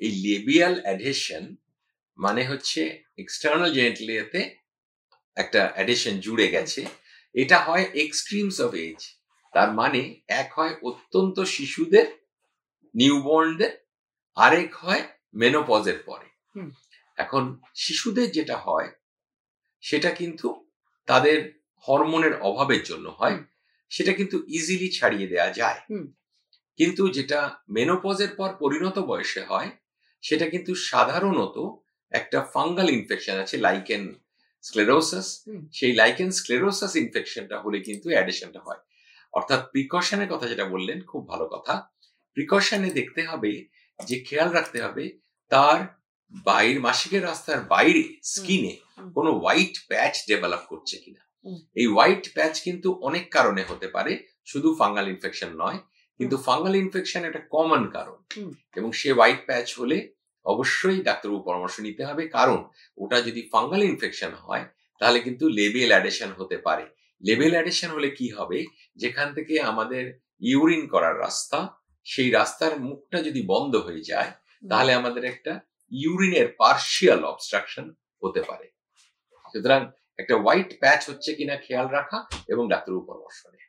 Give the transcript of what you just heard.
এই labial adhesion মানে হচ্ছে এক্সটার্নাল জেনিটালিয়াতে একটা অ্যাডহেশন জুড়ে গেছে, এটা হয় এক্সট্রিমস অফ এজ। তার মানে এক হয় অত্যন্ত শিশুদের, নিউবর্নদের, আরেক হয় মেনোপজের পরে। এখন শিশুদের যেটা হয় সেটা কিন্তু তাদের হরমোনের অভাবের জন্য হয়, সেটা কিন্তু ইজিলি ছাড়িয়ে দেওয়া যায়। কিন্তু যেটা মেনোপজের পর পরিণত বয়সে হয় সেটা কিন্তু সাধারণত একটা ফাঙ্গাল ইনফেকশন আছে, লাইকেন স্ক্লেরোসাস। সেই লাইকেন স্ক্লেরোসাস ইনফেকশনটা হলে কিন্তু অ্যাডিশনটা হয়। অর্থাৎ প্রিকশনের কথা যেটা বললেন, খুব ভালো কথা। প্রিকশনে দেখতে হবে যে খেয়াল রাখতে হবে তার মাসিকের রাস্তার বাইরে স্কিনে কোনো হোয়াইট প্যাচ ডেভেলপ করছে কিনা। এই হোয়াইট প্যাচ কিন্তু অনেক কারণে হতে পারে, শুধু ফাঙ্গাল ইনফেকশন নয়, কিন্তু ফাঙ্গাল ইনফেকশন একটা কমন কারণ। এবং সে হোয়াইট প্যাচ হলে অবশ্যই ডাক্তারবাবু পরামর্শ নিতে হবে, কারণ ওটা যদি ফাঙ্গাল ইনফেকশন হয় তাহলে কিন্তু লেবেল অ্যাডেশন হতে পারে। লেবেল অ্যাডেশন হলে কি হবে, যেখান থেকে আমাদের ইউরিন করার রাস্তা, সেই রাস্তার মুখটা যদি বন্ধ হয়ে যায় তাহলে আমাদের একটা ইউরিনের পার্শিয়াল অবস্ট্রাকশন হতে পারে। সুতরাং একটা হোয়াইট প্যাচ হচ্ছে কিনা খেয়াল রাখা এবং ডাক্তারবাবু পরামর্শ নেওয়া।